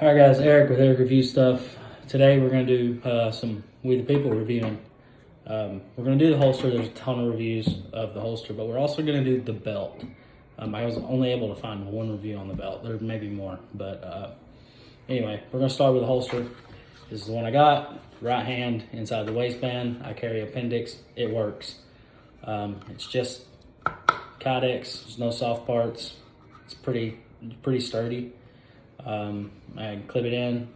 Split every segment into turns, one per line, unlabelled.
Alright guys, Eric with Eric Review Stuff. Today we're going to do some We the People reviewing. We're going to do the holster. There's a ton of reviews of the holster, but we're also going to do the belt. I was only able to find one review on the belt. There may be more, but anyway, we're going to start with the holster. This is the one I got. Right hand inside the waistband. I carry appendix. It works. It's just Kydex. There's no soft parts. It's pretty sturdy. I can clip it in.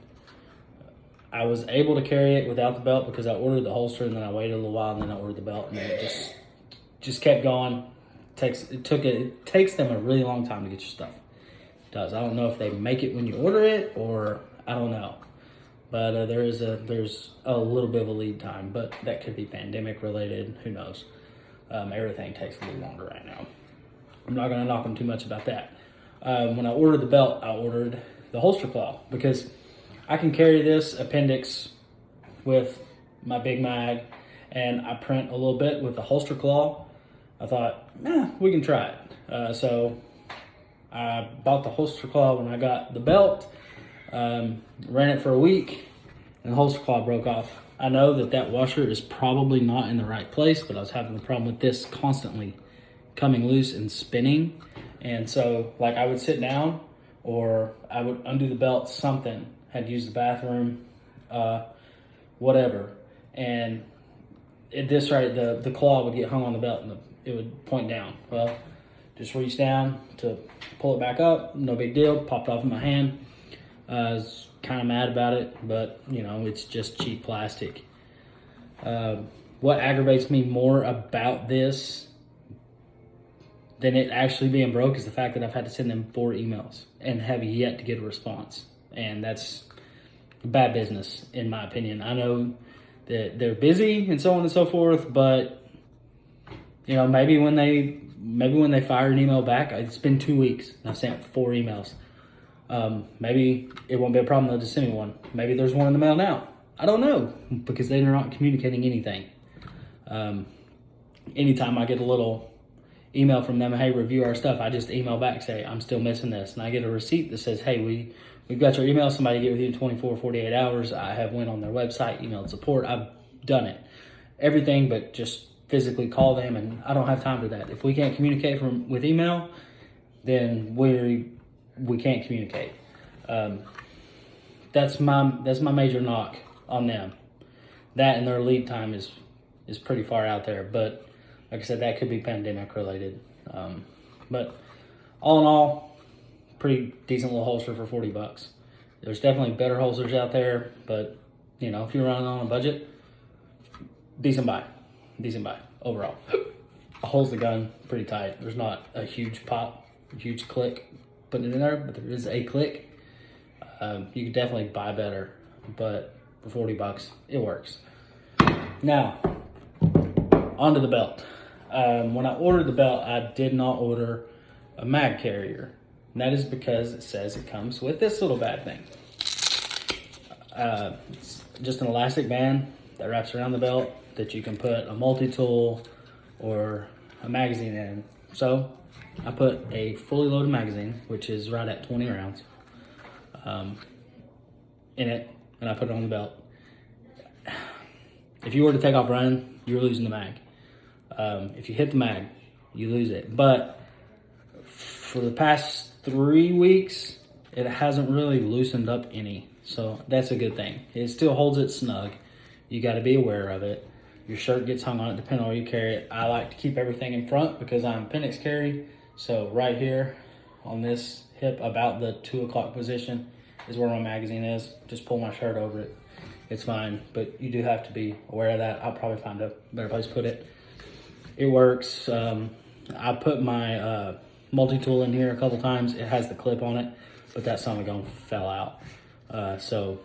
I was able to carry it without the belt because I ordered the holster and then I waited a little while and then I ordered the belt and it just kept going. It takes them a really long time to get your stuff. It does. I don't know if they make it when you order it or I don't know. But there's a little bit of a lead time, but that could be pandemic related. Who knows? Everything takes a little longer right now. I'm not going to knock them too much about that. When I ordered the belt, I ordered the holster claw because I can carry this appendix with my big mag and I print a little bit with the holster claw. I thought, we can try it. So I bought the holster claw when I got the belt, ran it for a week, and the holster claw broke off. I know that washer is probably not in the right place, but I was having the problem with this constantly coming loose and spinning. And so like I would sit down or I would undo the belt, something, had to use the bathroom, whatever. And the claw would get hung on the belt and it would point down. Well, just reach down to pull it back up, no big deal, popped off in my hand. I was kind of mad about it, but you know, it's just cheap plastic. What aggravates me more about this than it actually being broke is the fact that I've had to send them 4 emails and have yet to get a response. And that's bad business, in my opinion. I know that they're busy and so on and so forth, but you know, maybe when they fire an email back, it's been 2 weeks and I've sent 4 emails. Maybe it won't be a problem. They'll just send me one. Maybe there's one in the mail now. I don't know because they're not communicating anything. Anytime I get a little email from them, hey, review our stuff, I just email back, say, I'm still missing this. And I get a receipt that says, hey, we've got your email. Somebody get with you in 24, 48 hours. I have went on their website, emailed support. I've done it. Everything but just physically call them, and I don't have time for that. If we can't communicate with email, then we can't communicate. That's my major knock on them. That and their lead time is pretty far out there, but like I said, that could be pandemic related. But all in all, pretty decent little holster for 40 bucks. There's definitely better holsters out there, but you know, if you're running on a budget, decent buy overall. Holds the gun pretty tight. There's not a huge pop, a huge click putting it in there, but there is a click. You could definitely buy better, but for 40 bucks, it works. Now, onto the belt. When I ordered the belt, I did not order a mag carrier. And that is because it says it comes with this little bad thing. It's just an elastic band that wraps around the belt that you can put a multi-tool or a magazine in. So I put a fully loaded magazine, which is right at 20 rounds, in it, and I put it on the belt. If you were to take off running, you're losing the mag. If you hit the mag, you lose it. But for the past 3 weeks, it hasn't really loosened up any. So that's a good thing. It still holds it snug. You got to be aware of it. Your shirt gets hung on it depending on where you carry it. I like to keep everything in front because I'm appendix carry. So right here on this hip, about the 2 o'clock position, is where my magazine is. Just pull my shirt over it. It's fine, but you do have to be aware of that. I'll probably find a better place to put it. It works. I put my multi-tool in here a couple times. It has the clip on it, but that son of a gun fell out. So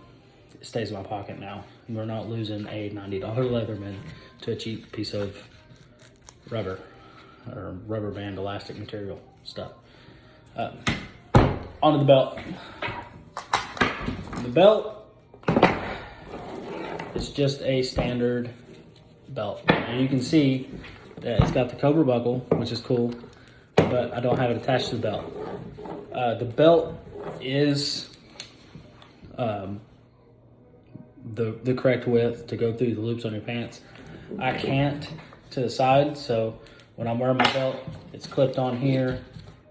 it stays in my pocket now. We're not losing a $90 Leatherman to a cheap piece of rubber or rubber band elastic material stuff. Onto the belt. The belt is just a standard belt. And you can see that it's got the Cobra buckle, which is cool, but I don't have it attached to the belt. The belt is the correct width to go through the loops on your pants. I can't to the side, so when I'm wearing my belt, it's clipped on here,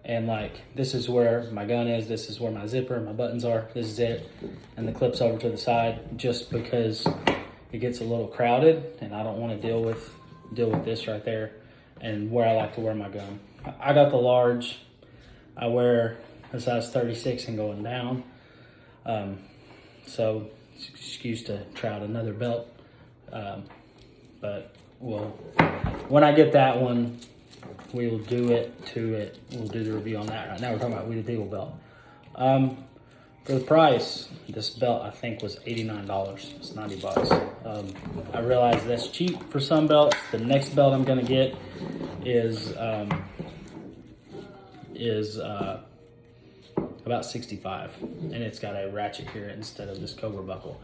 and like this is where my gun is, this is where my zipper, my buttons are, this is it, and the clip's over to the side just because it gets a little crowded and I don't want to deal with this right there and where I like to wear my gun. I got the large. I wear a size 36 and going down. So it's an excuse to try out another belt. But when I get that one, we will do it to it. We'll do the review on that. Right now we're talking about We the People belt. For the price, this belt I think was $89. It's 90 bucks. I realize that's cheap for some belts. The next belt I'm gonna get is about 65, and it's got a ratchet here instead of this Cobra buckle.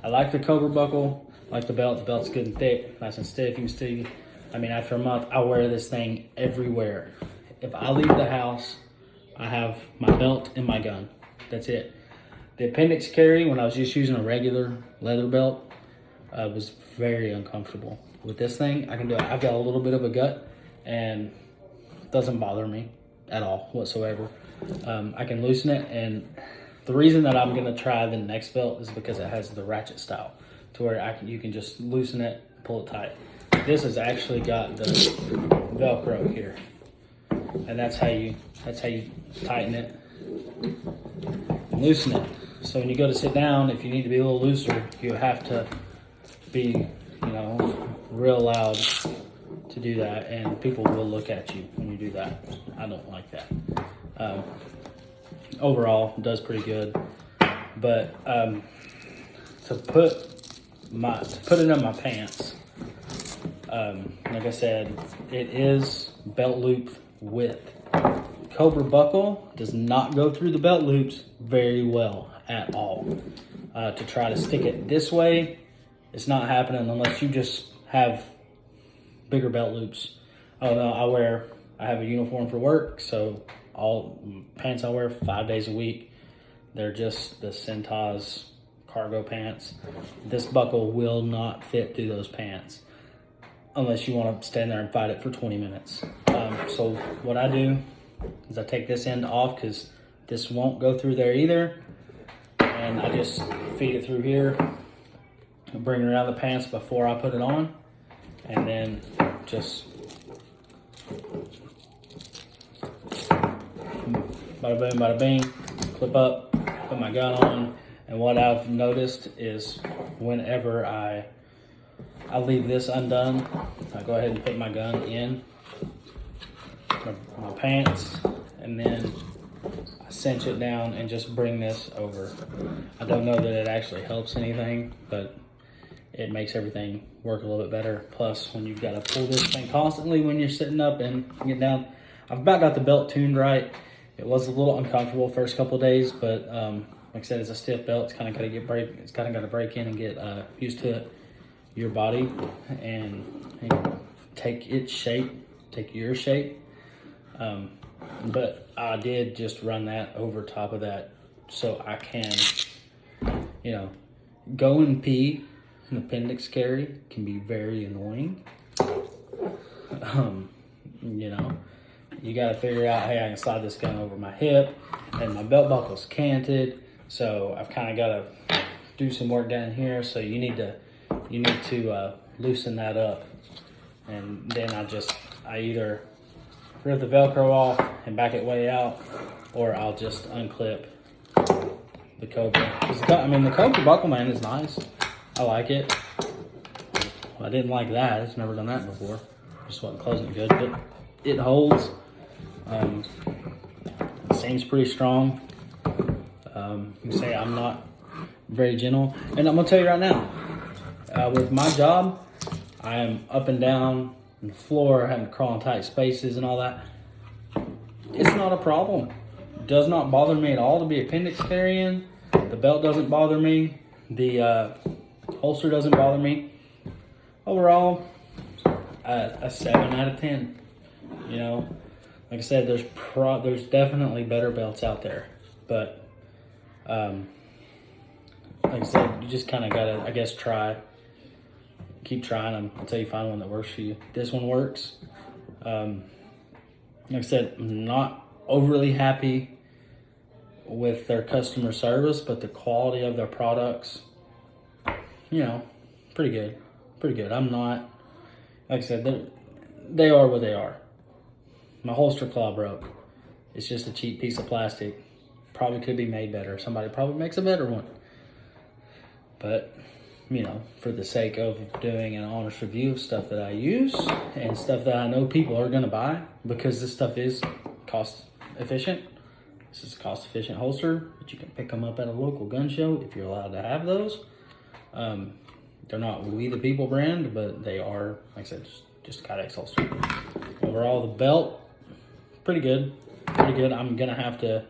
I like the Cobra buckle, I like the belt. The belt's good and thick, nice and stiff. You can still, I mean, after a month, I wear this thing everywhere. If I leave the house, I have my belt and my gun. That's it. The appendix carry, when I was just using a regular leather belt, was very uncomfortable. With this thing, I can do it. I've got a little bit of a gut, and it doesn't bother me at all whatsoever. I can loosen it, and the reason that I'm gonna try the next belt is because it has the ratchet style, to where you can just loosen it, pull it tight. This has actually got the Velcro here, and that's how you tighten it, and loosen it. So when you go to sit down, if you need to be a little looser, you have to be, real loud to do that, and people will look at you when you do that. I don't like that. Overall, it does pretty good, but to put it in my pants, like I said, it is belt loop width. Cobra buckle does not go through the belt loops very well at all. To try to stick it this way, it's not happening unless you just have bigger belt loops. Oh no, I have a uniform for work, so all pants I wear 5 days a week, they're just the Cintas cargo pants. This buckle will not fit through those pants unless you want to stand there and fight it for 20 minutes. So what I do is I take this end off because this won't go through there either, and I just feed it through here and bring it around the pants before I put it on, and then just bada boom, bada bing, clip up, put my gun on. And what I've noticed is whenever I leave this undone, I go ahead and put my gun in my pants, and then I cinch it down and just bring this over. I don't know that it actually helps anything, but it makes everything work a little bit better. Plus, when you've got to pull this thing constantly when you're sitting up and get down, I've about got the belt tuned right. It was a little uncomfortable first couple of days, but like I said, it's a stiff belt. It's kind of got to break in and get used to it, your body, and take its shape, take your shape. But I did just run that over top of that so I can, go and pee. An appendix carry can be very annoying. You got to figure out, hey, I can slide this gun over my hip, and my belt buckle's canted, so I've kind of got to do some work down here. So you need to loosen that up, and then I either rip the Velcro off and back it way out, or I'll just unclip the Cobra. The Cobra buckle, man, is nice. I like it. Well, I didn't like that. I've never done that before. Just wasn't closing it good, but it holds. It seems pretty strong. You can say I'm not very gentle, and I'm gonna tell you right now, with my job, I am up and down on the floor, having to crawl in tight spaces and all that. It's not a problem. It does not bother me at all to be appendix carrying. The belt doesn't bother me. The holster doesn't bother me. Overall, a 7 out of 10. Like I said, there's definitely better belts out there, but like I said, you just kind of gotta, I guess, keep trying them until you find one that works for you. This one works. Like I said, I'm not overly happy with their customer service, but the quality of their products, pretty good. I'm not, like I said, they are what they are. My holster claw broke. It's just a cheap piece of plastic. Probably could be made better. Somebody probably makes a better one. But, for the sake of doing an honest review of stuff that I use and stuff that I know people are going to buy, because this stuff is cost efficient. This is a cost efficient holster, but you can pick them up at a local gun show if you're allowed to have those. They're not We The People brand, but they are, like I said, just a Kydex holster. Overall, the belt, pretty good. I'm going to have to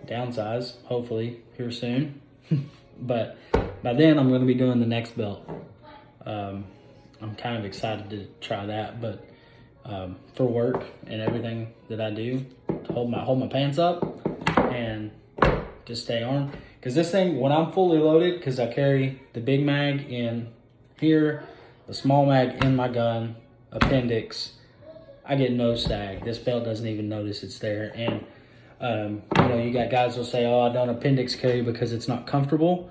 downsize, hopefully, here soon. But by then, I'm going to be doing the next belt. I'm kind of excited to try that, but for work and everything that I do, to hold my pants up and just stay armed. Because this thing, when I'm fully loaded, because I carry the big mag in here, the small mag in my gun, appendix, I get no sag. This belt doesn't even notice it's there. And, you got guys will say, oh, I don't appendix carry because it's not comfortable.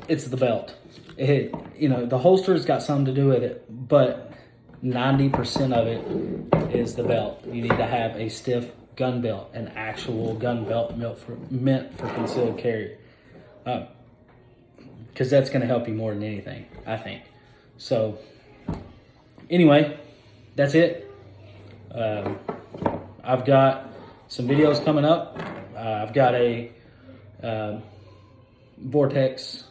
It's the belt. The holster's got something to do with it, but 90% of it is the belt. You need to have a stiff gun belt, an actual gun belt meant for concealed carry. Because that's going to help you more than anything, I think. So, anyway, that's it. I've got some videos coming up. I've got a Vortex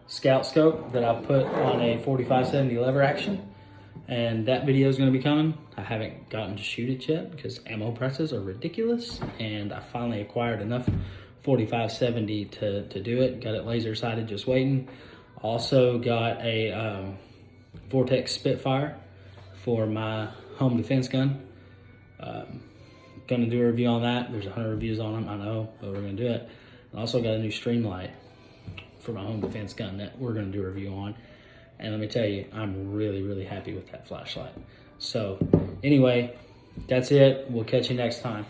Scout Scope that I put on a 4570 lever action, and that video is going to be coming. I haven't gotten to shoot it yet because ammo prices are ridiculous, and I finally acquired enough 4570 to do it. Got it laser sighted, just waiting. Also got a Vortex Spitfire for my home defense gun. Gonna do a review on that. There's 100 reviews on them, I know, but we're gonna do it. I also got a new Streamlight for my home defense gun that we're gonna do a review on. And let me tell you, I'm really, really happy with that flashlight. So anyway, that's it. We'll catch you next time.